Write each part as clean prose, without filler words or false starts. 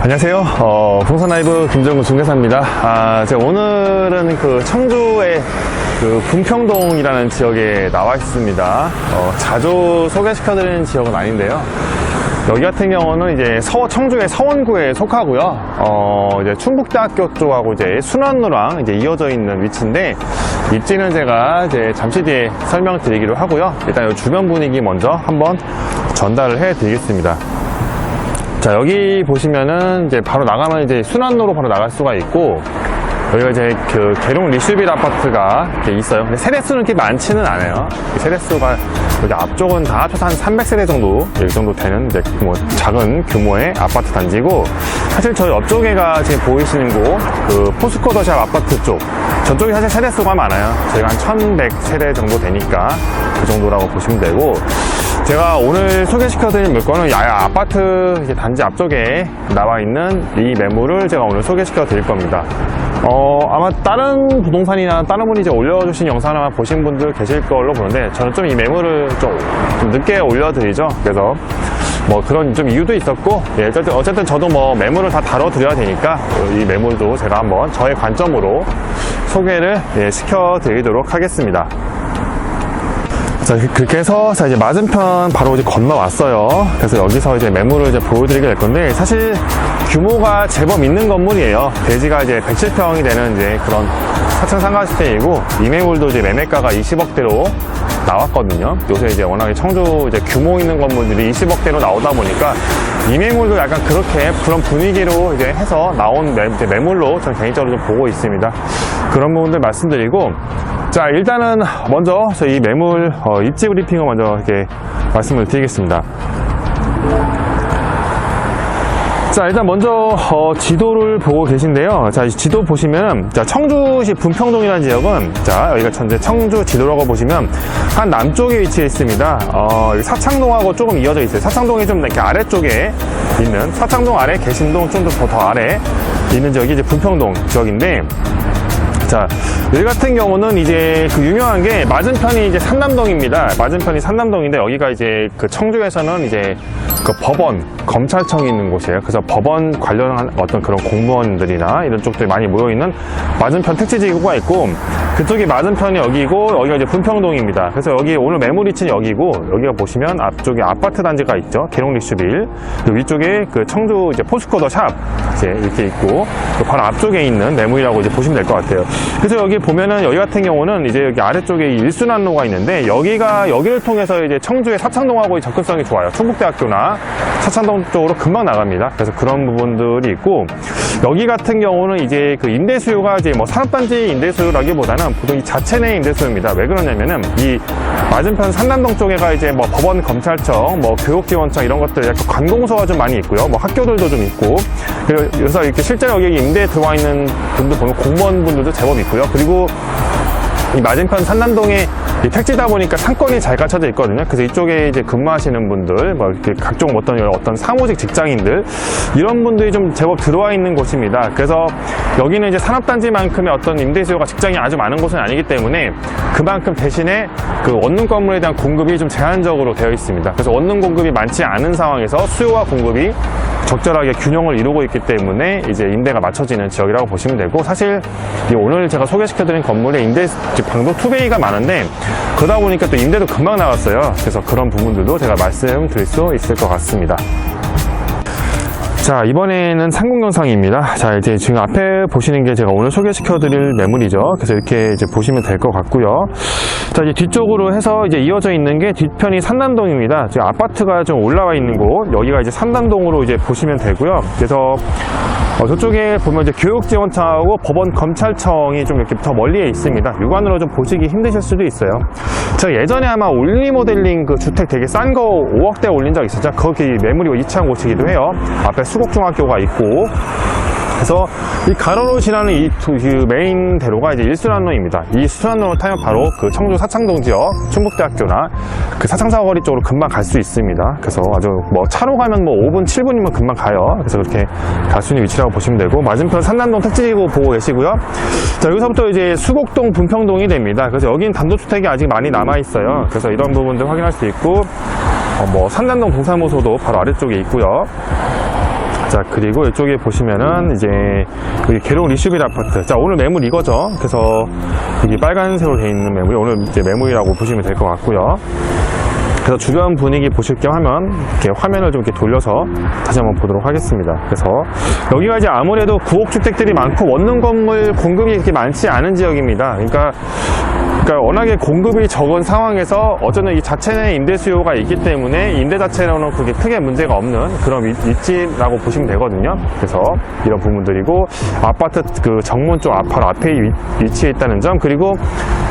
안녕하세요. 풍선 라이브 김정근 중개사입니다. 제가 오늘은 그 청주의 그 분평동이라는 지역에 나와 있습니다. 자주 소개시켜드리는 지역은 아닌데요. 여기 같은 경우는 이제 청주의 서원구에 속하고요. 이제 충북대학교 쪽하고 이제 순환로랑 이제 이어져 있는 위치인데, 입지는 제가 이제 잠시 뒤에 설명드리기로 하고요. 일단 이 주변 분위기 먼저 한번 전달을 해 드리겠습니다. 자, 여기 보시면은 이제 바로 나가면 이제 순환로로 바로 나갈 수가 있고, 여기가 이제 그 계룡 리슈빌 아파트가 이렇게 있어요. 근데 세대수는 그렇게 많지는 않아요. 세대수가 여기 앞쪽은 다 합쳐서 한 300세대 정도, 이 정도 되는 이제 뭐 작은 규모의 아파트 단지고, 사실 저희 옆쪽에가 지금 보이시는 곳, 그 포스코 더샵 아파트 쪽, 저쪽이 사실 세대수가 많아요. 저희가 한 1100세대 정도 되니까 그 정도라고 보시면 되고, 제가 오늘 소개시켜드릴 물건은 야야 아파트 이제 단지 앞쪽에 나와 있는 이 매물을 제가 오늘 소개시켜드릴 겁니다. 아마 다른 부동산이나 다른 분이 이제 올려주신 영상을 아마 보신 분들 계실 걸로 보는데, 저는 좀 이 매물을 좀 늦게 올려드리죠. 그래서 뭐 그런 좀 이유도 있었고, 예, 어쨌든 저도 뭐 매물을 다 다뤄드려야 되니까 이 매물도 제가 한번 저의 관점으로 소개를 시켜드리도록 하겠습니다. 자, 그렇게 해서 이제 맞은편 바로 이제 건너왔어요. 그래서 여기서 이제 매물을 이제 보여드리게 될 건데, 사실 규모가 제법 있는 건물이에요. 대지가 이제 107평이 되는 이제 그런 4층 상가주택이고, 이 매물도 이제 매매가가 20억대로 나왔거든요. 요새 이제 워낙에 청주 이제 규모 있는 건물들이 20억대로 나오다 보니까 이 매물도 약간 그렇게 그런 분위기로 이제 해서 나온 매물로 저는 개인적으로 좀 보고 있습니다. 그런 부분들 말씀드리고, 자, 일단은 먼저 이 매물 입지 브리핑을 먼저 이렇게 말씀을 드리겠습니다. 자, 일단 먼저 지도를 보고 계신데요. 자, 이 지도 보시면, 자, 청주시 분평동이라는 지역은, 자, 여기가 현재 청주 지도라고 보시면 한 남쪽에 위치해 있습니다. 사창동하고 조금 이어져 있어요. 사창동이 좀 이렇게 아래쪽에 있는, 사창동 아래, 개신동 좀 더 아래 있는 지역이 이제 분평동 지역인데, 자, 여기 같은 경우는 이제 그 유명한 게 맞은편이 이제 산남동입니다. 맞은편이 산남동인데, 여기가 이제 그 청주에서는 이제 그 법원, 검찰청이 있는 곳이에요. 그래서 법원 관련한 어떤 그런 공무원들이나 이런 쪽들이 많이 모여있는 맞은편 택지지구가 있고, 그쪽이 맞은편이 여기고, 여기가 이제 분평동입니다. 그래서 여기 오늘 매물 위치는 여기고, 여기가 보시면 앞쪽에 아파트 단지가 있죠. 계룡 리슈빌. 그 위쪽에 그 청주 이제 포스코 더 샵 이제 이렇게 있고, 그 바로 앞쪽에 있는 매물이라고 이제 보시면 될 것 같아요. 그래서 여기 보면은 여기 같은 경우는 이제 여기 아래쪽에 일순환로가 있는데, 여기를 통해서 이제 청주의 사창동하고 접근성이 좋아요. 충북대학교나 사창동 쪽으로 금방 나갑니다. 그래서 그런 부분들이 있고, 여기 같은 경우는 이제 그 임대 수요가 이제 뭐 산업단지 임대 수요라기보다는 보통 이 자체 내 임대 수요입니다. 왜 그러냐면은 이 맞은편 산남동 쪽에가 이제 뭐 법원, 검찰청, 뭐 교육지원청 이런 것들 약간 관공서가 좀 많이 있고요. 뭐 학교들도 좀 있고, 그래서 이렇게 실제로 여기 임대에 들어와 있는 분들 보면 공무원분들도 제법 있고요. 그리고 이 맞은편 산남동에 택지다 보니까 상권이 잘 갖춰져 있거든요. 그래서 이쪽에 이제 근무하시는 분들, 뭐 이렇게 각종 어떤 사무직 직장인들, 이런 분들이 좀 제법 들어와 있는 곳입니다. 그래서 여기는 이제 산업단지만큼의 어떤 임대 수요가 직장이 아주 많은 곳은 아니기 때문에 그만큼 대신에 그 원룸 건물에 대한 공급이 좀 제한적으로 되어 있습니다. 그래서 원룸 공급이 많지 않은 상황에서 수요와 공급이 적절하게 균형을 이루고 있기 때문에 이제 임대가 맞춰지는 지역이라고 보시면 되고, 사실 오늘 제가 소개시켜드린 건물에 임대 방도 투베이가 많은데, 그러다 보니까 또 임대도 금방 나갔어요. 그래서 그런 부분들도 제가 말씀드릴 수 있을 것 같습니다. 자, 이번에는 상공 영상입니다. 자, 이제 지금 앞에 보시는 게 제가 오늘 소개시켜드릴 매물이죠. 그래서 이렇게 이제 보시면 될 것 같고요. 자, 이제 뒤쪽으로 해서 이제 이어져 있는 게 뒤편이 산남동입니다. 지금 아파트가 좀 올라와 있는 곳, 여기가 이제 산남동으로 이제 보시면 되고요. 그래서 저쪽에 보면 이제 교육지원청하고 법원, 검찰청이 좀 이렇게 더 멀리에 있습니다. 육안으로 좀 보시기 힘드실 수도 있어요. 제가 예전에 아마 올리 모델링 그 주택 되게 싼 거 5억대 올린 적 있었죠. 거기 매물이 위치한 곳이기도 해요. 앞에 수곡중학교가 있고, 그래서 이 가로로 지나는 이 메인 대로가 이제 일순환로입니다. 이 순환로를 타면 바로 그 청주 사창동 지역 충북대학교나 그 사창사거리 쪽으로 금방 갈 수 있습니다. 그래서 아주 뭐 차로 가면 뭐 5분, 7분이면 금방 가요. 그래서 그렇게 갈 수 있는 위치라고 보시면 되고, 맞은편 산남동 택지지구 보고 계시고요. 자, 여기서부터 이제 수곡동, 분평동이 됩니다. 그래서 여기는 단독주택이 아직 많이 남아 있어요. 그래서 이런 부분들 확인할 수 있고, 뭐 산남동 동사무소도 바로 아래쪽에 있고요. 자, 그리고 이쪽에 보시면은 이제 여기 계룡 리슈빌 아파트. 자, 오늘 매물 이거죠. 그래서 여기 빨간색으로 되어 있는 매물이 오늘 이제 매물이라고 보시면 될 것 같고요. 그래서 주변 분위기 보실 겸 하면 이렇게 화면을 좀 이렇게 돌려서 다시 한번 보도록 하겠습니다. 그래서 여기가 이제 아무래도 구옥 주택들이 많고 원룸 건물 공급이 그렇게 많지 않은 지역입니다. 그러니까 워낙에 공급이 적은 상황에서 어쩌면 이 자체 내 임대 수요가 있기 때문에 임대 자체로는 그게 크게 문제가 없는 그런 위치라고 보시면 되거든요. 그래서 이런 부분들이고, 아파트 그 정문 쪽 바로 앞에 위치해 있다는 점, 그리고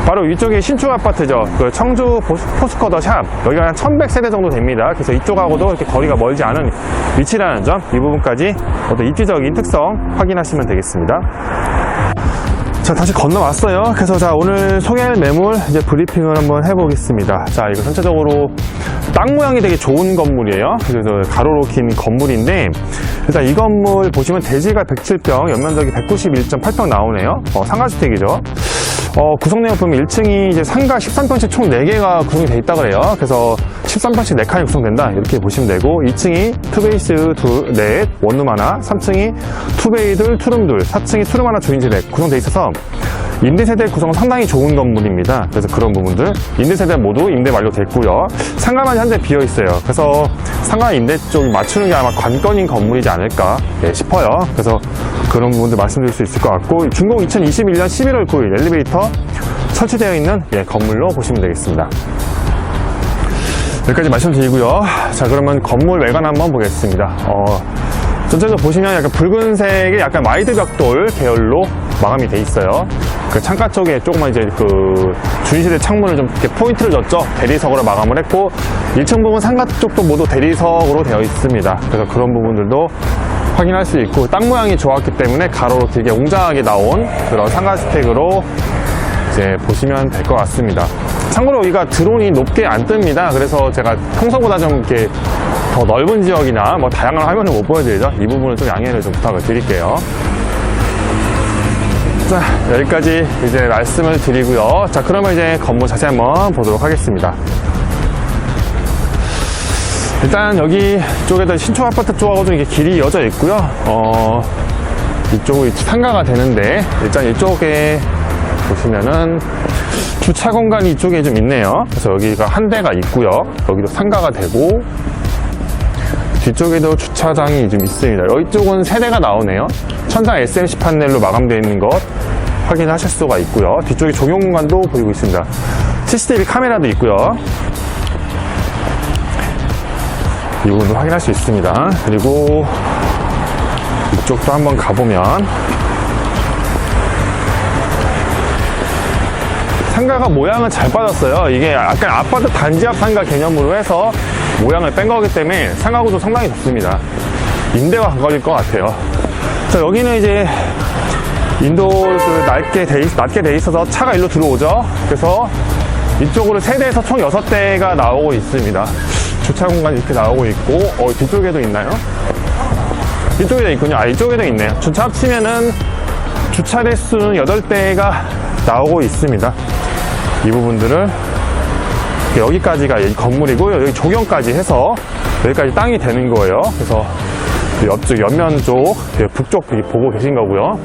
바로 위쪽에 신축 아파트죠. 그 청주 포스코더 샵, 여기가 한 1100세대 정도 됩니다. 그래서 이쪽하고도 이렇게 거리가 멀지 않은 위치라는 점, 이 부분까지 어떤 입지적인 특성 확인하시면 되겠습니다. 자, 다시 건너왔어요. 그래서 자, 오늘 소개할 매물 이제 브리핑을 한번 해보겠습니다. 자, 이거 전체적으로 땅 모양이 되게 좋은 건물이에요. 그래서 가로로 긴 건물인데, 일단 이 건물 보시면 대지가 107평, 연면적이 191.8평 나오네요. 상가주택이죠. 구성 내용 보면 1층이 이제 상가 13평씩 총 4개가 구성이 돼 있다 그래요. 그래서 13평씩 4칸이 구성된다, 이렇게 보시면 되고, 2층이 투베이스 넷, 원룸 하나, 3층이 투베이 둘, 투룸 둘, 4층이 투룸 하나 주인세대 구성돼 있어서 임대세대 구성은 상당히 좋은 건물입니다. 그래서 그런 부분들, 임대세대 모두 임대 완료됐고요. 상가만 현재 비어있어요. 그래서 상가 임대 쪽 맞추는 게 아마 관건인 건물이지 않을까 싶어요. 그래서 그런 부분들 말씀드릴 수 있을 것 같고, 준공 2021년 11월 9일 엘리베이터 설치되어 있는 건물로 보시면 되겠습니다. 여기까지 말씀드리고요. 자, 그러면 건물 외관 한번 보겠습니다. 전체적으로 보시면 약간 붉은색의 약간 와이드 벽돌 계열로 마감이 돼 있어요. 그 창가 쪽에 조금만 이제 그 주인세대 창문을 좀 이렇게 포인트를 줬죠. 대리석으로 마감을 했고, 1층 부분 상가 쪽도 모두 대리석으로 되어 있습니다. 그래서 그런 부분들도 확인할 수 있고, 땅 모양이 좋았기 때문에 가로로 되게 웅장하게 나온 그런 상가 스택으로 이제 보시면 될 것 같습니다. 참고로 여기가 드론이 높게 안 뜹니다. 그래서 제가 평소보다 좀 이렇게 더 넓은 지역이나 뭐 다양한 화면을 못 보여드리죠. 이 부분은 좀 양해를 좀 부탁을 드릴게요. 자, 여기까지 이제 말씀을 드리고요. 자, 그러면 이제 건물 자세히 한번 보도록 하겠습니다. 일단 여기 쪽에도 신축 아파트 쪽하고 좀 이렇게 길이 이어져 있고요. 이쪽이 상가가 되는데, 일단 이쪽에 보시면은 주차 공간이 이쪽에 좀 있네요. 그래서 여기가 한 대가 있고요. 여기도 상가가 되고, 뒤쪽에도 주차장이 좀 있습니다. 이쪽은 3대가 나오네요. 천장 SMC 판넬로 마감되어 있는 것 확인하실 수가 있고요. 뒤쪽에 조경 공간도 보이고 있습니다. CCTV 카메라도 있고요. 이 부분도 확인할 수 있습니다. 그리고 이쪽도 한번 가보면 상가가 모양은 잘 빠졌어요. 이게 약간 아파트 단지 앞 상가 개념으로 해서 모양을 뺀 거기 때문에 상가구도 상당히 좋습니다. 임대가 안 걸릴 것 같아요. 자, 여기는 이제 인도를 낮게 돼 있어서 차가 일로 들어오죠. 그래서 이쪽으로 3대에서 총 6대가 나오고 있습니다. 주차 공간이 이렇게 나오고 있고, 뒤쪽에도 있나요? 이쪽에도 있군요. 이쪽에도 있네요. 주차 합치면은 주차 대수는 8대가 나오고 있습니다. 이 부분들을 여기까지가 이 건물이고, 여기 조경까지 해서 여기까지 땅이 되는 거예요. 그래서 옆쪽 옆면 쪽, 북쪽 보고 계신 거고요.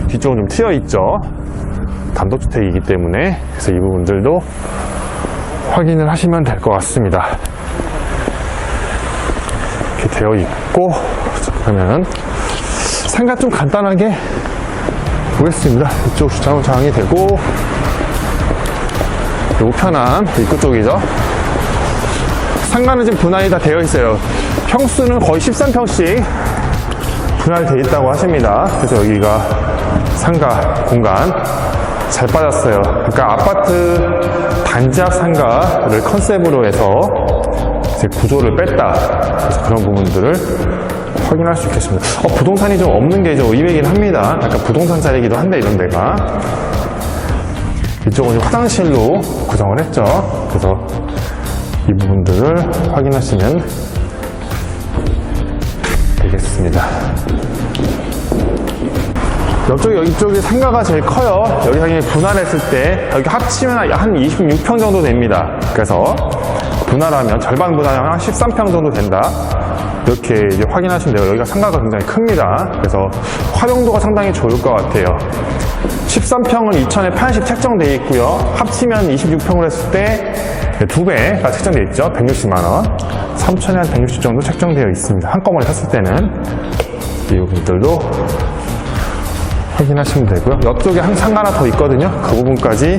뒤쪽은 좀 트여 있죠. 단독주택이기 때문에. 그래서 이 부분들도 확인을 하시면 될 것 같습니다. 이렇게 되어 있고, 그러면 상가 좀 간단하게 보겠습니다. 이쪽 주차장이 되고, 요 편한 입구 쪽이죠. 상가는 지금 분할이 다 되어 있어요. 평수는 거의 13평씩 분할되어 있다고 하십니다. 그래서 여기가 상가 공간 잘 빠졌어요. 그러니까 아파트 단지 앞 상가를 컨셉으로 해서 이제 구조를 뺐다. 그래서 그런 부분들을 확인할 수 있겠습니다. 부동산이 좀 없는 게 좀 의외이긴 합니다. 약간 부동산 자리이기도 한데, 이런 데가. 이쪽은 화장실로 구성을 했죠. 그래서 이 부분들을 확인하시면 되겠습니다. 여기 쪽이 상가가 제일 커요. 여기 상이 분할했을 때 여기 합치면 한 26평 정도 됩니다. 그래서 분할하면 절반 분할하면 한 13평 정도 된다. 이렇게 이제 확인하시면 돼요. 여기가 상가가 굉장히 큽니다. 그래서 활용도가 상당히 좋을 것 같아요. 13평은 2,000에 80 책정되어 있고요. 합치면 26평을 했을 때 2배가 책정되어 있죠. 160만원. 3,000에 한 160 정도 책정되어 있습니다. 한꺼번에 샀을 때는. 이 부분들도 확인하시면 되고요. 옆쪽에 한 상가 하나 더 있거든요. 그 부분까지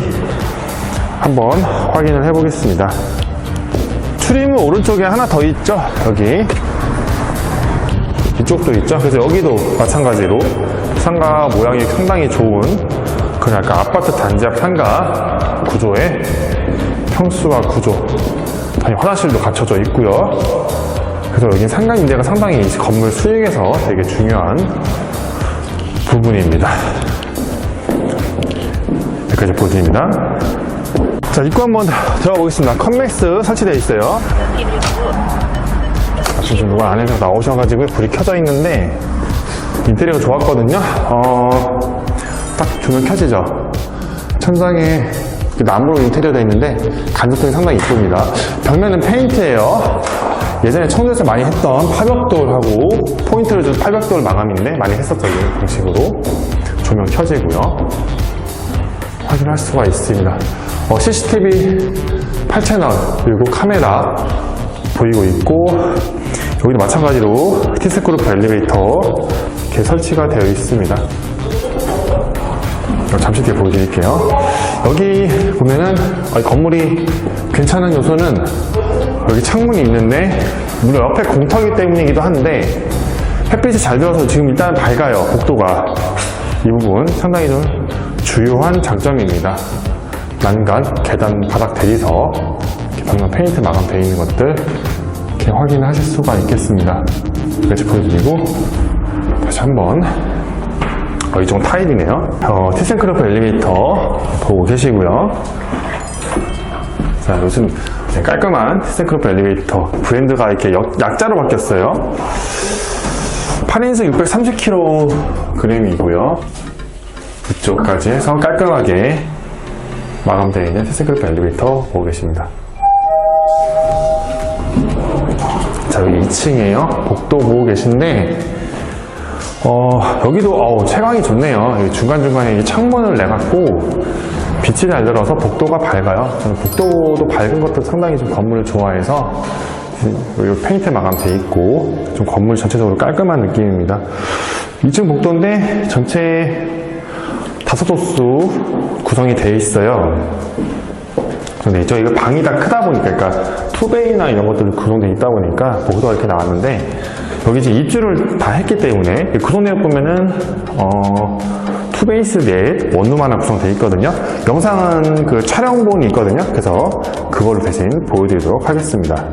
한번 확인을 해보겠습니다. 출입문 오른쪽에 하나 더 있죠. 여기 이쪽도 있죠. 그래서 여기도 마찬가지로 상가 모양이 상당히 좋은 그런 약간 아파트 단지 앞 상가 구조의 평수와 구조, 아니 화장실도 갖춰져 있고요. 그래서 여기 상가 임대가 상당히 건물 수익에서 되게 중요한 부분입니다. 여기까지 보여드립니다. 자, 입구 한번 들어가 보겠습니다. 컴맥스 설치되어 있어요. 지금 누가 안에서 나오셔가지고 불이 켜져 있는데 인테리어가 좋았거든요. 딱 조명 켜지죠. 천장에 나무로 인테리어 되어 있는데 간접성이 상당히 이쁩니다. 벽면은 페인트예요. 예전에 청주에서 많이 했던 파벽돌하고 포인트를 준 파벽돌 마감인데 많이 했었죠. 이런 방식으로 조명 켜지고요. 확인할 수가 있습니다. CCTV 8채널 그리고 카메라 보이고 있고, 여기도 마찬가지로 티스크루프 엘리베이터 이렇게 설치가 되어 있습니다. 잠시 뒤에 보여드릴게요. 여기 보면은 건물이 괜찮은 요소는 여기 창문이 있는데, 물론 옆에 공터기 때문이기도 한데 햇빛이 잘 들어서 지금 일단 밝아요. 복도가. 이 부분 상당히 좀 주요한 장점입니다. 난간, 계단, 바닥 대리석, 벽면 페인트 마감되어 있는 것들 이렇게 확인하실 수가 있겠습니다. 여기까지 보여드리고, 다시 한번 이쪽은 타일이네요. 티센크루프 엘리베이터 보고 계시고요. 자, 요즘 깔끔한 티센크루프 엘리베이터 브랜드가 이렇게 약자로 바뀌었어요. 8인승 630kg이고요. 이쪽까지 해서 깔끔하게 마감되어 있는 티센크루프 엘리베이터 보고 계십니다. 자, 여기 2층이에요. 복도 보고 계신데, 여기도 채광이 좋네요. 여기 중간중간에 창문을 내갖고 빛이 잘 들어서 복도가 밝아요. 저는 복도도 밝은 것도 상당히 좀 건물을 좋아해서 여기 페인트 마감돼 있고 좀 건물 전체적으로 깔끔한 느낌입니다. 2층 복도인데 전체 5호수 구성이 되어 있어요. 근데 저희가 방이 다 크다 보니까, 그러니까 투베이나 이런 것들이 구성되어 있다 보니까 복도가 이렇게 나왔는데, 여기 이제 입주를 다 했기 때문에 구성내역 보면은 투베이스 넷 원룸 하나 구성되어 있거든요. 영상은 그 촬영본이 있거든요. 그래서 그걸로 대신 보여드리도록 하겠습니다.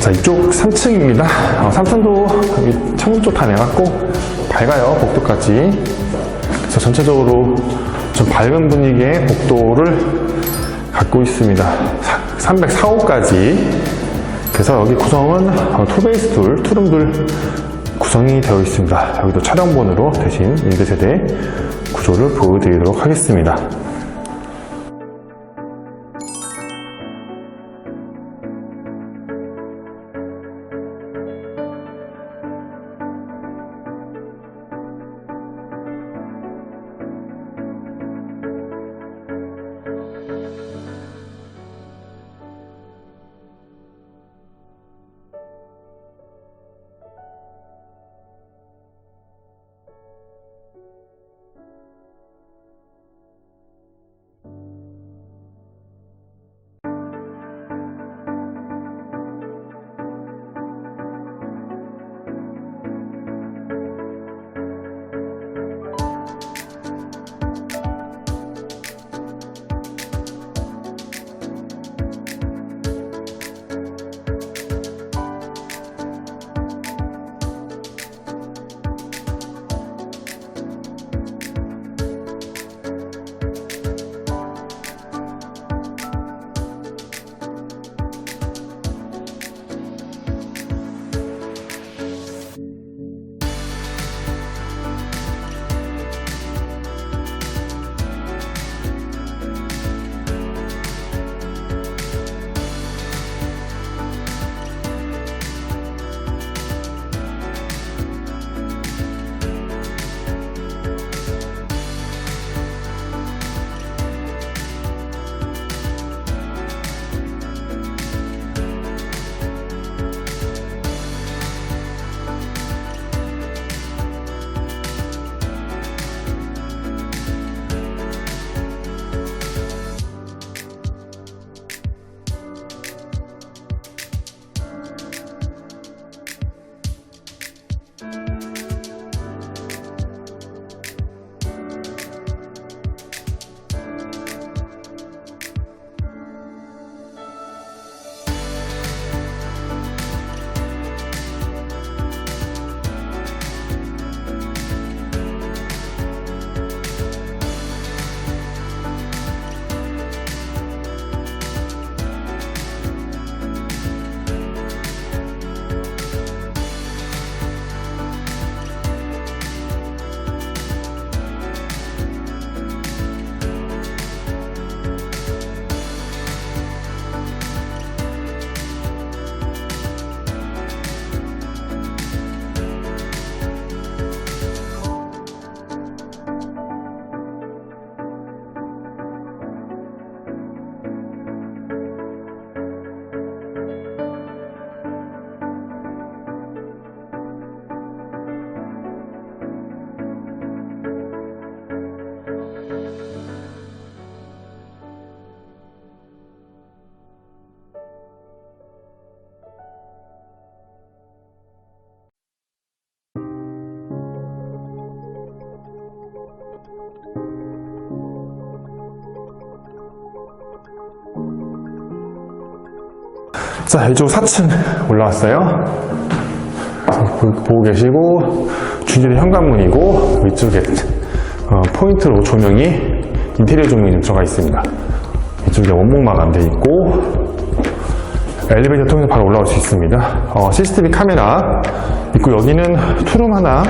자, 이쪽 3층입니다. 3층도 창문 쪽 다 내놨고 밝아요, 복도까지. 그래서 전체적으로 좀 밝은 분위기의 복도를 갖고 있습니다. 304호까지. 그래서 여기 구성은 투베이스 투룸둘 구성이 되어 있습니다. 여기도 차량번호로 대신 임대세대 구조를 보여드리도록 하겠습니다. 자, 이쪽 4층 올라왔어요. 보고 계시고, 주인의 현관문이고, 위쪽에 포인트로 조명이, 인테리어 조명이 좀 들어가 있습니다. 이쪽에 원목 마감되어 있고, 엘리베이터 통해서 바로 올라올 수 있습니다. CCTV 카메라 있고, 여기는 투룸 하나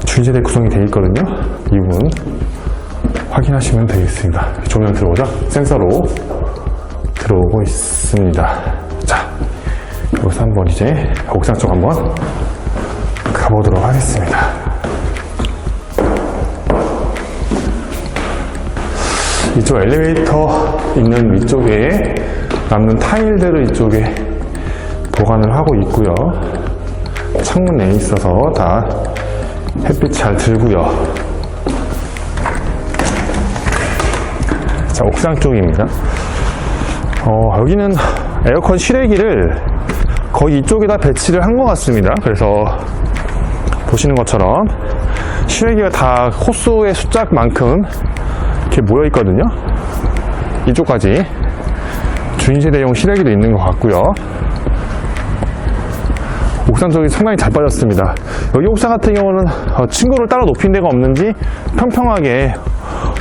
주인세대 구성이 되어 있거든요. 이 부분 확인하시면 되겠습니다. 조명 들어오죠? 센서로 들어오고 있습니다. 자, 여기서 한번 이제 옥상 쪽 한번 가보도록 하겠습니다. 이쪽 엘리베이터 있는 위쪽에 남는 타일들을 이쪽에 보관을 하고 있고요. 창문 내에 있어서 다 햇빛 잘 들고요. 자, 옥상 쪽입니다. 여기는 에어컨 실외기를 거의 이쪽에다 배치를 한 것 같습니다. 그래서 보시는 것처럼 실외기가 다 호수의 숫자만큼 이렇게 모여 있거든요. 이쪽까지 주인세대용 실외기도 있는 것 같고요. 옥상 쪽이 상당히 잘 빠졌습니다. 여기 옥상 같은 경우는 층고를 따로 높인 데가 없는지 평평하게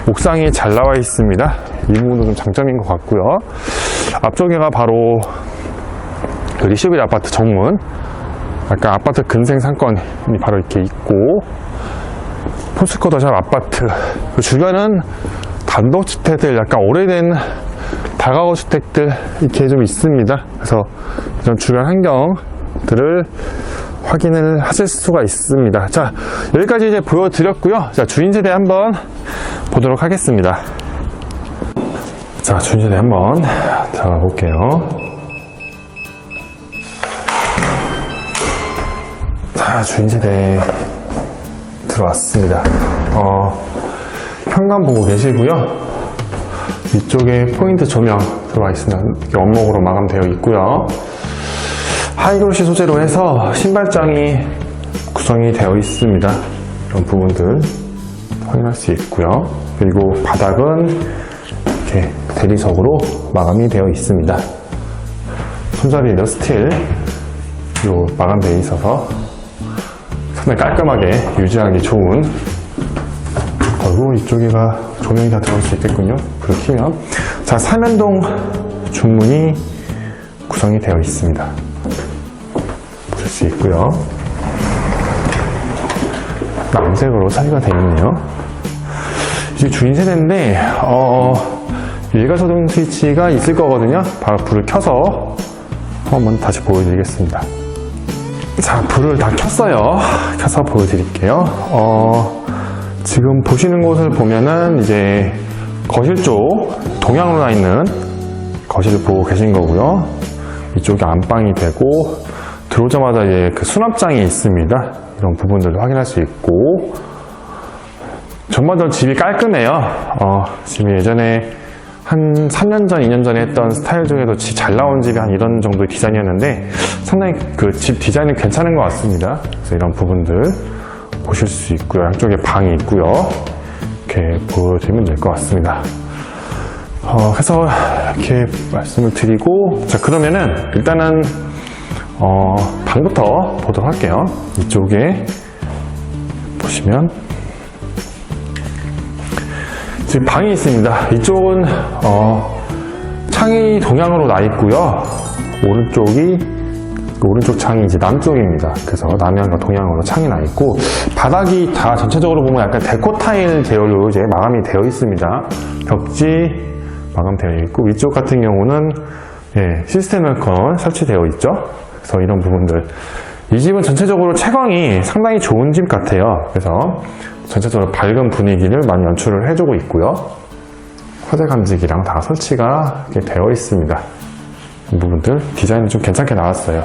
옥상이 잘 나와 있습니다. 이 부분도 좀 장점인 것 같고요. 앞쪽에가 바로 그 리시빌 아파트 정문, 약간 아파트 근생 상권이 바로 이렇게 있고, 포스코 더샵 아파트, 그 주변은 단독주택들, 약간 오래된 다가구 주택들 이렇게 좀 있습니다. 그래서 이런 주변 환경들을 확인을 하실 수가 있습니다. 자, 여기까지 이제 보여드렸고요. 자, 주인세대 한번 보도록 하겠습니다. 자, 주인세대 한번 들어가 볼게요. 자, 주인세대 들어왔습니다. 현관 보고 계시고요. 이쪽에 포인트 조명 들어와 있습니다. 이렇게 원목으로 마감되어 있고요. 하이그로시 소재로 해서 신발장이 구성이 되어 있습니다. 이런 부분들 확인할 수 있고요. 그리고 바닥은 이렇게 대리석으로 마감이 되어 있습니다. 손잡이도 스틸로 마감되어 있어서 상당히 깔끔하게 유지하기 좋은, 그리고 이쪽에가 조명이 다 들어올 수 있겠군요. 불을 켜면. 자, 삼연동 중문이 구성이 되어 있습니다. 보실 수 있고요. 남색으로 처리가 되어 있네요. 이게 주인세대인데 일괄소등 스위치가 있을 거거든요. 바로 불을 켜서 한번 다시 보여드리겠습니다. 자, 불을 다 켰어요. 켜서 보여드릴게요. 지금 보시는 곳을 보면은 이제 거실 쪽 동향으로 나 있는 거실을 보고 계신 거고요. 이쪽이 안방이 되고, 들어오자마자 이제 그 수납장이 있습니다. 이런 부분들도 확인할 수 있고, 전반적으로 집이 깔끔해요. 집이 예전에 한 3년 전, 2년 전에 했던 스타일 중에도 잘 나온 집이 한 이런 정도의 디자인이었는데, 상당히 그 집 디자인은 괜찮은 것 같습니다. 그래서 이런 부분들 보실 수 있고요. 양쪽에 방이 있고요. 이렇게 보여드리면 될 것 같습니다. 그래서 이렇게 말씀을 드리고, 자, 그러면은 일단은 방부터 보도록 할게요. 이쪽에 보시면 지금 방이 있습니다. 이쪽은 창이 동향으로 나 있고요. 오른쪽 창이 이제 남쪽입니다. 그래서 남향과 동향으로 창이 나 있고, 바닥이 다 전체적으로 보면 약간 데코 타일 계열로 이제 마감이 되어 있습니다. 벽지 마감되어 있고, 위쪽 같은 경우는 시스템 에어컨 설치되어 있죠. 그래서 이런 부분들, 이 집은 전체적으로 채광이 상당히 좋은 집 같아요. 그래서 전체적으로 밝은 분위기를 많이 연출을 해주고 있고요. 화재 감지기랑 다 설치가 이렇게 되어 있습니다. 이 부분들 디자인이 좀 괜찮게 나왔어요.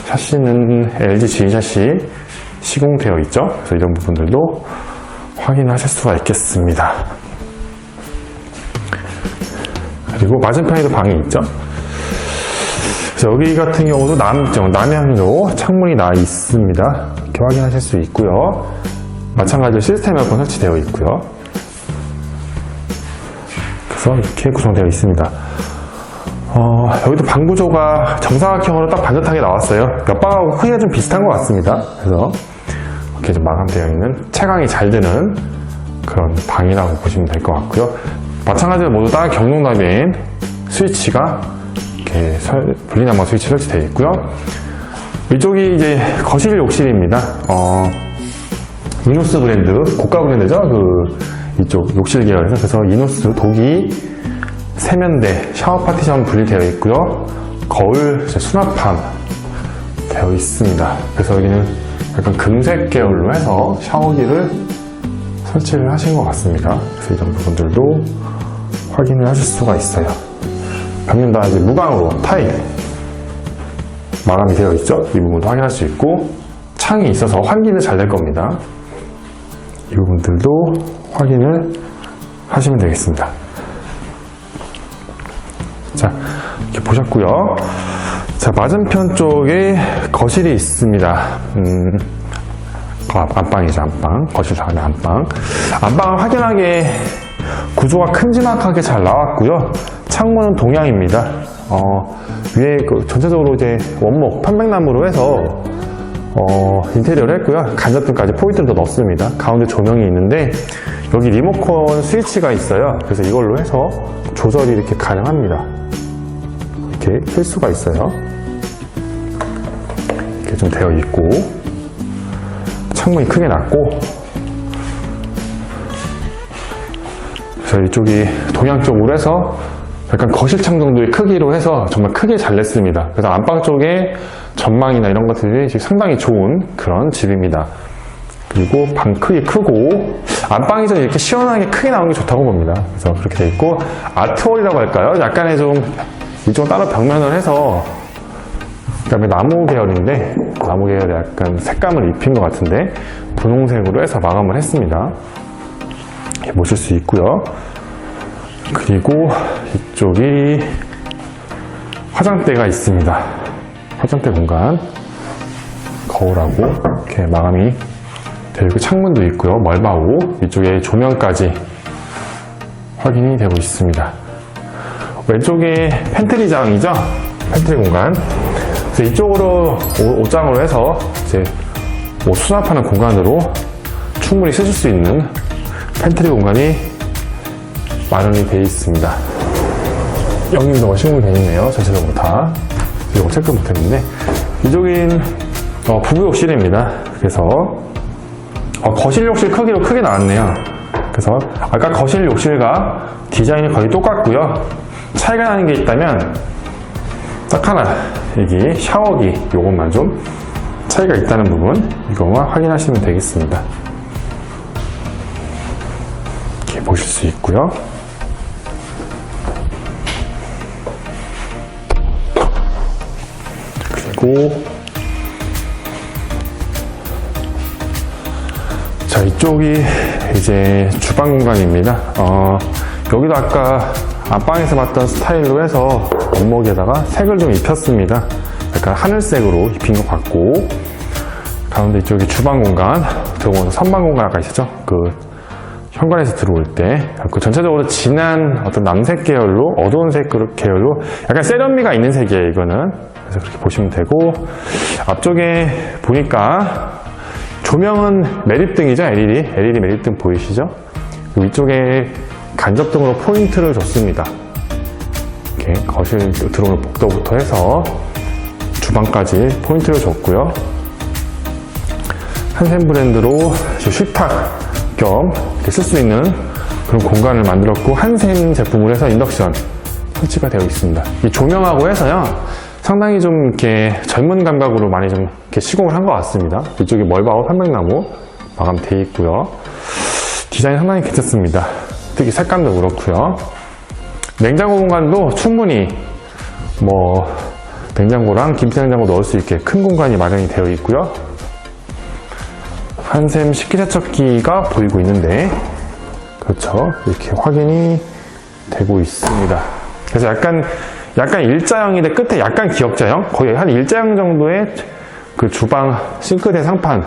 샤시는 LG G 샤시 시공되어 있죠. 그래서 이런 부분들도 확인하실 수가 있겠습니다. 그리고 맞은편에도 방이 있죠. 그래서 여기 같은 경우도 남향으로 창문이 나 있습니다. 이렇게 확인하실 수 있고요. 마찬가지로 시스템 에어컨 설치되어 있고요. 그래서 이렇게 구성되어 있습니다. 여기도 방 구조가 정사각형으로 딱 반듯하게 나왔어요. 옆방하고 크기가 좀 비슷한 것 같습니다. 그래서 이렇게 좀 마감되어 있는, 채광이 잘 되는 그런 방이라고 보시면 될 것 같고요. 마찬가지로 모두 다 경동답인 스위치가 이렇게 분리난방 스위치 설치되어 있고요. 이쪽이 이제 거실 욕실입니다. 이노스 브랜드, 고가 브랜드죠. 이쪽 욕실 계열에서. 그래서 이노스 독이 세면대, 샤워 파티션 분리되어 있고요. 거울 수납함 되어 있습니다. 그래서 여기는 약간 금색 계열로 해서 샤워기를 설치를 하신 것 같습니다. 그래서 이런 부분들도 확인을 하실 수가 있어요. 벽면 다 이제 무광으로 타일 마감이 되어 있죠. 이 부분도 확인할 수 있고, 창이 있어서 환기는 잘 될 겁니다. 이 부분들도 확인을 하시면 되겠습니다. 자, 이렇게 보셨고요. 자, 맞은편 쪽에 거실이 있습니다. 안방이죠, 안방. 거실 다음에 안방. 안방은 확연하게 구조가 큼지막하게 잘 나왔고요. 창문은 동향입니다. 위에 전체적으로 이제 원목 편백나무로 해서 인테리어를 했고요. 간접등까지 포인트를 더 넣었습니다. 가운데 조명이 있는데 여기 리모컨 스위치가 있어요. 그래서 이걸로 해서 조절이 이렇게 가능합니다. 이렇게 켤 수가 있어요. 이렇게 좀 되어 있고, 창문이 크게 났고, 그래서 이쪽이 동양 쪽으로 해서 약간 거실창 정도의 크기로 해서 정말 크게 잘 냈습니다. 그래서 안방 쪽에 전망이나 이런 것들이 상당히 좋은 그런 집입니다. 그리고 방 크기 크고, 안방이 좀 이렇게 시원하게 크게 나오는 게 좋다고 봅니다. 그래서 그렇게 돼 있고, 아트월이라고 할까요? 약간의 좀 이쪽은 따로 벽면을 해서, 그다음에 나무 계열인데, 나무 계열에 약간 색감을 입힌 것 같은데, 분홍색으로 해서 마감을 했습니다. 이렇게 보실 수 있고요. 그리고 이쪽이 화장대가 있습니다. 화장대 공간, 거울하고 이렇게 마감이 되어 있고, 창문도 있고요. 멀바우, 이쪽에 조명까지 확인이 되고 있습니다. 왼쪽에 팬트리장이죠? 팬트리 공간. 그래서 이쪽으로 옷장으로 해서 이제 옷 수납하는 공간으로 충분히 쓰실 수 있는 팬트리 공간이 마련이 되어 있습니다. 여기도 워싱룸이 되어 있네요. 전체적으로 다. 이거 체크 못했는데, 이쪽인 부부 욕실입니다. 그래서 거실 욕실 크기로 크게 나왔네요. 그래서 아까 거실 욕실과 디자인이 거의 똑같고요. 차이가 나는 게 있다면 딱 하나, 여기 샤워기 요것만 좀 차이가 있다는 부분, 이거만 확인하시면 되겠습니다. 이렇게 보실 수 있고요. 그리고 자, 이쪽이 이제 주방 공간입니다. 여기도 아까 안방에서 봤던 스타일로 해서 원목에다가 색을 좀 입혔습니다. 약간 하늘색으로 입힌 것 같고, 가운데 이쪽이 주방 공간, 들어오는 선반 공간 아까 있었죠? 그 현관에서 들어올 때, 그 전체적으로 진한 어떤 남색 계열로, 어두운 색 계열로 약간 세련미가 있는 색이에요, 이거는. 그래서 그렇게 보시면 되고, 앞쪽에 보니까 조명은 매립등이죠, LED 매립등 보이시죠? 위쪽에 간접등으로 포인트를 줬습니다. 이렇게 거실 들어오는 복도부터 해서 주방까지 포인트를 줬고요. 한샘 브랜드로 식탁 겸 쓸 수 있는 그런 공간을 만들었고, 한샘 제품으로 해서 인덕션 설치가 되어 있습니다. 이 조명하고 해서요, 상당히 좀 이렇게 젊은 감각으로 많이 좀 이렇게 시공을 한 것 같습니다. 이쪽에 멀바우 편백나무 마감되어 있고요. 디자인 상당히 괜찮습니다. 특히 색감도 그렇고요. 냉장고 공간도 충분히 냉장고랑 김치냉장고 넣을 수 있게 큰 공간이 마련이 되어 있고요. 한샘 식기세척기가 보이고 있는데, 그렇죠, 이렇게 확인이 되고 있습니다. 그래서 약간 일자형인데 끝에 약간 기역자형, 거의 한 일자형 정도의 그 주방 싱크대 상판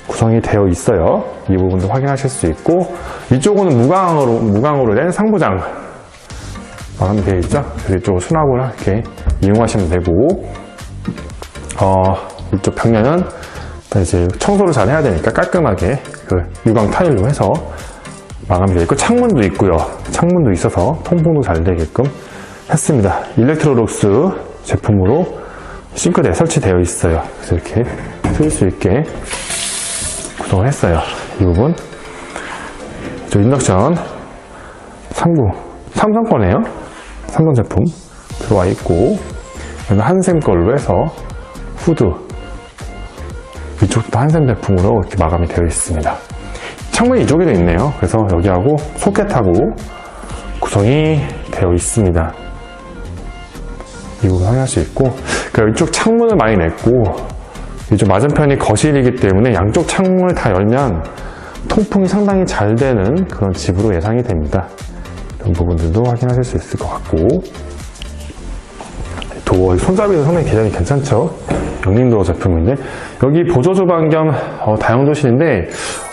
구성이 되어 있어요. 이 부분도 확인하실 수 있고, 이쪽은 무광으로 된 상부장 마감이 되어 있죠. 그래서 이쪽 수납을 이렇게 이용하시면 되고, 이쪽 벽면은 이제 청소를 잘 해야 되니까 깔끔하게 그 유광 타일로 해서 마감이 되어 있고, 창문도 있고요. 창문도 있어서 통풍도 잘 되게끔 했습니다. 일렉트로룩스 제품으로 싱크대 설치되어 있어요. 그래서 이렇게 쓸 수 있게 구성을 했어요. 이 부분. 저 인덕션 삼성 거네요. 삼성 제품 들어와 있고, 여기 한샘 걸로 해서 후드, 이쪽도 한샘 제품으로 이렇게 마감이 되어 있습니다. 창문이 이쪽에도 있네요. 그래서 여기하고 소켓하고 구성이 되어 있습니다. 이 부분 확인할 수 있고, 이쪽 창문을 많이 냈고, 이쪽 맞은편이 거실이기 때문에 양쪽 창문을 다 열면 통풍이 상당히 잘 되는 그런 집으로 예상이 됩니다. 이런 부분들도 확인하실 수 있을 것 같고, 도어 손잡이도 상당히 디자인이 괜찮죠. 영림도어 제품인데, 여기 보조주방 겸 다용도실인데,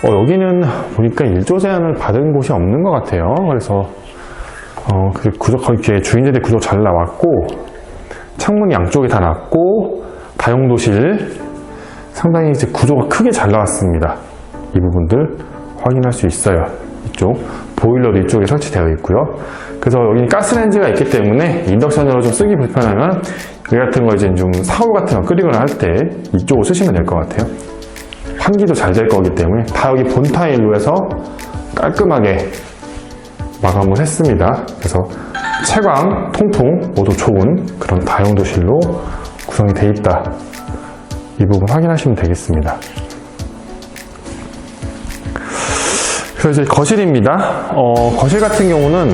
여기는 보니까 일조 제한을 받은 곳이 없는 것 같아요. 그래서 거의 이렇게 주인들의 구조 잘 나왔고, 창문이 양쪽에 다 났고, 다용도실 상당히 이제 구조가 크게 잘 나왔습니다. 이 부분들 확인할 수 있어요. 이쪽 보일러도 이쪽에 설치되어 있고요. 그래서 여기는 가스레인지가 있기 때문에 인덕션으로 좀 쓰기 불편하면 이 같은 거 이제 좀 사골 같은 거 끓이거나 할 때 이쪽을 쓰시면 될 것 같아요. 환기도 잘 될 거기 때문에 다 여기 본 타일로 해서 깔끔하게 마감을 했습니다. 그래서 채광, 통풍 모두 좋은 그런 다용도실로 구성이 되어 있다. 이 부분 확인하시면 되겠습니다. 그래서 이제 거실입니다. 거실 같은 경우는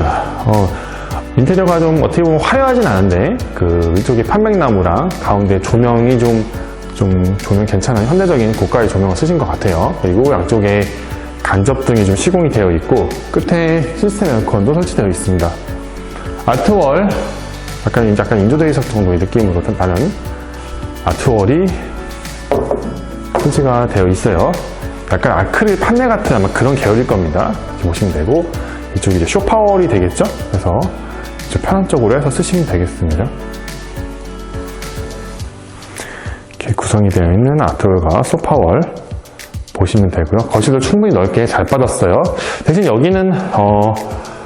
인테리어가 좀 어떻게 보면 화려하진 않은데 그 이쪽에 편백나무랑 가운데 조명이 좀 조명 괜찮은 현대적인 고가의 조명을 쓰신 것 같아요. 그리고 양쪽에 간접등이 좀 시공이 되어 있고 끝에 시스템 에어컨도 설치되어 있습니다. 아트월 약간 인조대리석 정도의 느낌으로 나는 아트월이 설치가 되어 있어요. 약간 아크릴 판넬 같은 아마 그런 계열일 겁니다. 이렇게 보시면 되고 이쪽이 이제 쇼파월이 되겠죠? 그래서 편한 쪽으로 해서 쓰시면 되겠습니다. 이렇게 구성이 되어 있는 아트월과 소파월 보시면 되고요. 거실도 충분히 넓게 잘 빠졌어요. 대신 여기는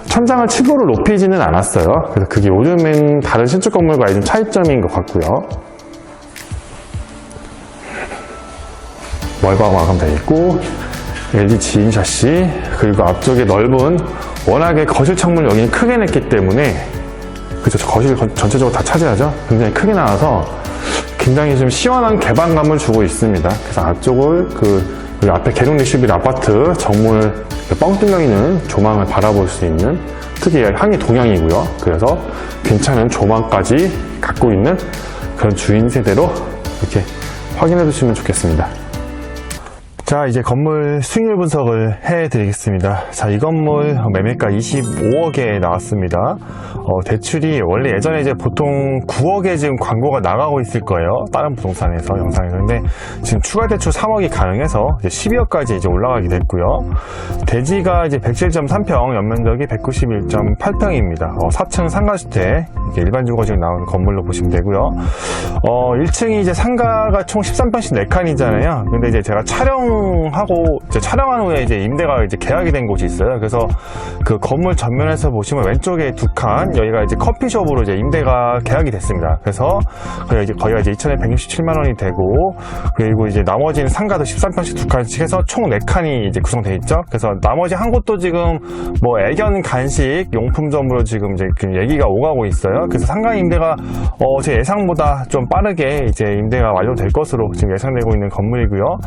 천장을 층고를 높이지는 않았어요. 그래서 그게 요즘엔 다른 신축 건물과의 좀 차이점인 것 같고요. 월광 마감되어 있고 LED 지인 샤시, 그리고 앞쪽에 넓은, 워낙에 거실 창문을 여기는 크게 냈기 때문에 그죠, 거실 전체적으로 다 차지하죠. 굉장히 크게 나와서 굉장히 좀 시원한 개방감을 주고 있습니다. 그래서 앞쪽을 여기 앞에 계룡 리슈빌 아파트 정문을 뻥 뚫려 있는 조망을 바라볼 수 있는 특이의 항해 동향이고요. 그래서 괜찮은 조망까지 갖고 있는 그런 주인 세대로 이렇게 확인해 주시면 좋겠습니다. 자, 이제 건물 수익률 분석을 해드리겠습니다. 자, 이 건물 매매가 25억에 나왔습니다. 대출이 원래 예전에 이제 보통 9억에 지금 광고가 나가고 있을 거예요. 다른 부동산에서, 영상에서. 근데 지금 추가 대출 3억이 가능해서 이제 12억까지 이제 올라가게 됐고요. 대지가 이제 107.3평, 연면적이 191.8평입니다. 4층 상가주택, 일반 주거 지금 나온 건물로 보시면 되고요. 1층이 이제 상가가 총 13평씩 4칸이잖아요. 근데 이제 제가 촬영한 후에 이제 임대가 이제 계약이 된 곳이 있어요. 그래서 그 건물 전면에서 보시면 왼쪽에 2칸, 여기가 이제 커피숍으로 이제 임대가 계약이 됐습니다. 그래서 거기가 이제 2,167만 원이 되고, 그리고 이제 나머지는 상가도 13평씩 2칸씩 해서 총 4칸이 이제 구성되어 있죠. 그래서 나머지 한 곳도 지금 뭐 애견 간식 용품점으로 지금 이제 얘기가 오가고 있어요. 그래서 상가 임대가 제 예상보다 좀 빠르게 이제 임대가 완료될 것으로 지금 예상되고 있는 건물이고요.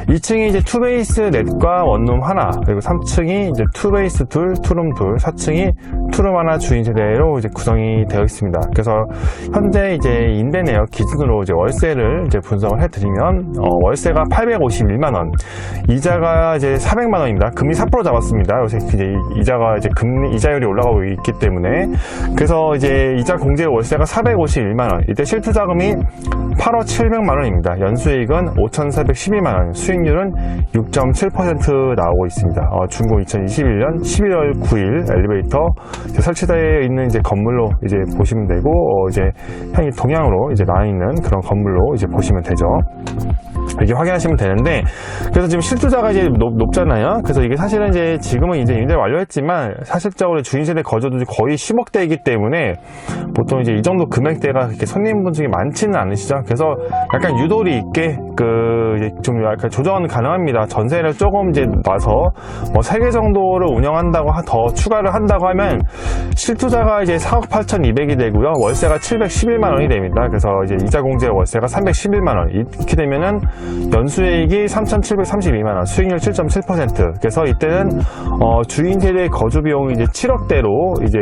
2층이 이제 투베이스 넷과 원룸 하나, 그리고 3층이 이제 투베이스 둘, 투룸 둘, 4층이 투룸 하나 주인 세대로 이제 구성이 되어 있습니다. 그래서 현재 이제 임대 내역 기준으로 이제 월세를 이제 분석을 해드리면 월세가 851만 원, 이자가 이제 400만 원입니다. 금리 4% 잡았습니다. 요새 이제 이자가 이제 이자율이 올라가고 있기 때문에. 그래서 이제 이자 공제 월세가 451만 원, 이때 실투자금이 8억 700만 원입니다. 연수익은 5,412만 원, 수익률은 6.7% 나오고 있습니다. 준공 2021년 11월 9일 엘리베이터 설치되어 있는 이제 건물로 이제 보시면 되고, 이제 향이 동향으로 이제 나와 있는 그런 건물로 이제 보시면 되죠. 이렇게 확인하시면 되는데, 그래서 지금 실투자가 이제 높잖아요. 그래서 이게 사실은 이제 지금은 이제 임대 완료했지만 사실적으로 주인 세대 거저도 거의 10억대이기 때문에 보통 이제 이 정도 금액대가 그렇게 손님분 중에 많지는 않으시죠. 그래서 약간 유도리 있게 좀 약간 조정은 가능합니다. 전세를 조금 이제 놔서 뭐 3개 정도를 운영한다고 더 추가를 한다고 하면 실투자가 이제 4억 8,200이 되고요. 월세가 711만 원이 됩니다. 그래서 이제 이자 공제 월세가 311만 원. 이렇게 되면은 연수익이 3,732만원, 수익률 7.7%. 그래서 이때는 주인 세대 거주 비용이 이제 7억대로 이제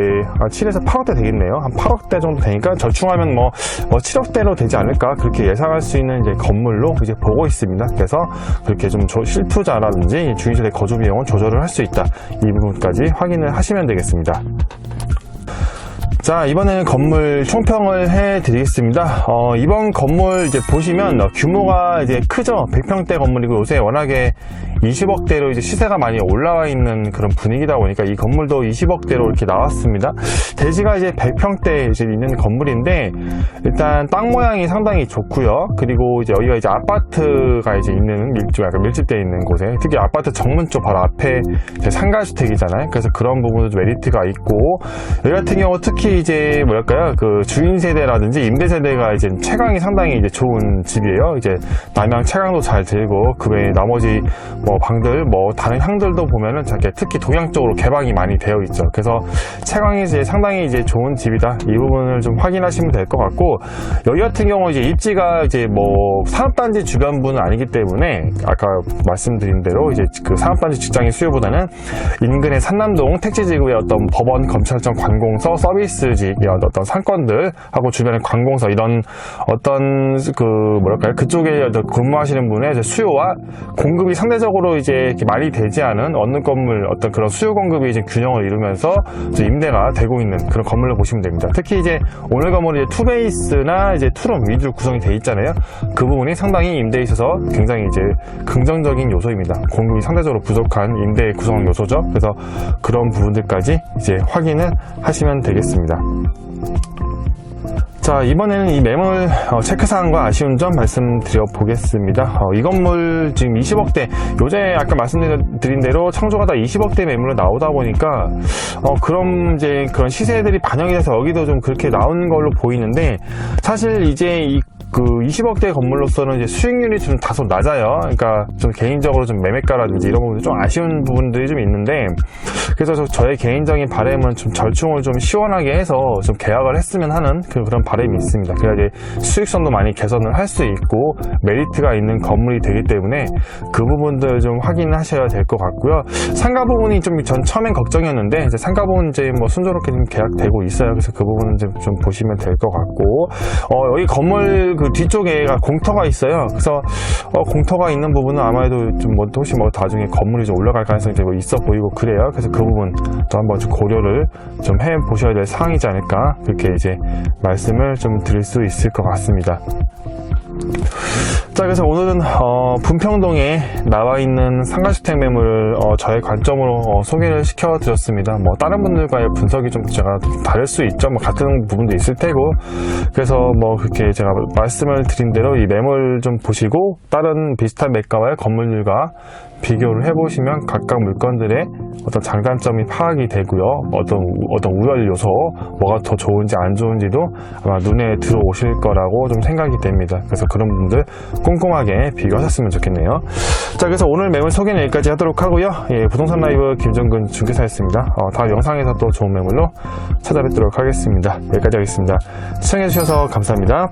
7에서 8억대 되겠네요. 한 8억대 정도 되니까 절충하면 뭐 7억대로 되지 않을까, 그렇게 예상할 수 있는 이제 건물로 이제 보고 있습니다. 그래서 그렇게 좀 실투자라든지 주인 세대 거주 비용을 조절을 할 수 있다. 이 부분까지 확인을 하시면 되겠습니다. 자, 이번에는 건물 총평을 해드리겠습니다. 이번 건물 이제 보시면 규모가 이제 크죠. 100평대 건물이고 요새 워낙에 20억대로 이제 시세가 많이 올라와 있는 그런 분위기다 보니까 이 건물도 20억대로 이렇게 나왔습니다. 대지가 이제 100평대 이제 있는 건물인데 일단 땅 모양이 상당히 좋고요. 그리고 이제 여기가 이제 아파트가 이제 있는 약간 밀집되어 있는 곳에 특히 아파트 정문 쪽 바로 앞에 이제 상가주택이잖아요. 그래서 그런 부분도 메리트가 있고 여기 같은 경우 특히 이제 뭐랄까요 그 주인 세대라든지 임대 세대가 이제 채광이 상당히 이제 좋은 집이에요. 이제 남향 채광도 잘 들고 그 외에 나머지 뭐 방들 뭐 다른 향들도 보면은 특히 동향 쪽으로 개방이 많이 되어 있죠. 그래서 채광이 이제 상당히 이제 좋은 집이다. 이 부분을 좀 확인하시면 될 것 같고 여기 같은 경우 이제 입지가 이제 뭐 산업단지 주변부는 아니기 때문에 아까 말씀드린 대로 이제 그 산업단지 직장인 수요보다는 인근의 산남동 택지지구의 어떤 법원, 검찰청, 관공서, 서비스지 어떤 상권들하고 주변의 관공서 이런 어떤 그 뭐랄까요 그쪽에 근무하시는 분의 수요와 공급이 상대적으로 이제 이렇게 많이 되지 않은 어느 건물 어떤 그런 수요 공급이 이제 균형을 이루면서 이제 임대가 되고 있는 그런 건물로 보시면 됩니다. 특히 이제 오늘 건물이 이제 투베이스나 이제 투룸 위주로 구성이 되어 있잖아요. 그 부분이 상당히 임대에 있어서 굉장히 이제 긍정적인 요소입니다. 공급이 상대적으로 부족한 임대 구성 요소죠. 그래서 그런 부분들까지 이제 확인을 하시면 되겠습니다. 자, 이번에는 이 매물 체크사항과 아쉬운 점 말씀드려 보겠습니다. 이 건물 지금 20억대 요새 아까 말씀드린 대로 청조가 다 20억대 매물로 나오다 보니까 그런 이제 그런 시세들이 반영이 돼서 여기도 좀 그렇게 나오는 걸로 보이는데 사실 이제 그 20억대 건물로서는 이제 수익률이 좀 다소 낮아요. 그러니까 좀 개인적으로 좀 매매가라든지 이런 부분이 좀 아쉬운 부분들이 좀 있는데 그래서 저의 개인적인 바람은 좀 절충을 좀 시원하게 해서 좀 계약을 했으면 하는 그런 바람이 있습니다. 그래야 이제 수익성도 많이 개선을 할 수 있고 메리트가 있는 건물이 되기 때문에 그 부분들 좀 확인하셔야 될 것 같고요. 상가 부분이 좀 전 처음엔 걱정이었는데 이제 상가 부분 이제 뭐 순조롭게 좀 계약되고 있어요. 그래서 그 부분은 좀 보시면 될 것 같고 여기 건물 그 뒤쪽에 공터가 있어요. 그래서 공터가 있는 부분은 아마도 좀 뭐 혹시 뭐 나중에 건물이 좀 올라갈 가능성이 되고 있어 보이고 그래요. 그래서 그 부분도 한번 좀 고려를 좀 해 보셔야 될 사항이지 않을까 그렇게 이제 말씀을 좀 드릴 수 있을 것 같습니다. 자, 그래서 오늘은 분평동에 나와 있는 상가주택 매물을 저의 관점으로 소개를 시켜 드렸습니다. 뭐 다른 분들과의 분석이 좀 제가 다를 수 있죠. 뭐 같은 부분도 있을 테고 그래서 뭐 그렇게 제가 말씀을 드린 대로 이 매물 좀 보시고 다른 비슷한 매가와의 건물들과 비교를 해보시면 각각 물건들의 어떤 장단점이 파악이 되고요. 어떤 우열 요소, 뭐가 더 좋은지 안 좋은지도 아마 눈에 들어오실 거라고 좀 생각이 됩니다. 그래서 그런 분들 꼼꼼하게 비교하셨으면 좋겠네요. 자, 그래서 오늘 매물 소개는 여기까지 하도록 하고요. 예, 부동산 라이브 김정근 중개사였습니다. 다음 영상에서 또 좋은 매물로 찾아뵙도록 하겠습니다. 여기까지 하겠습니다. 시청해주셔서 감사합니다.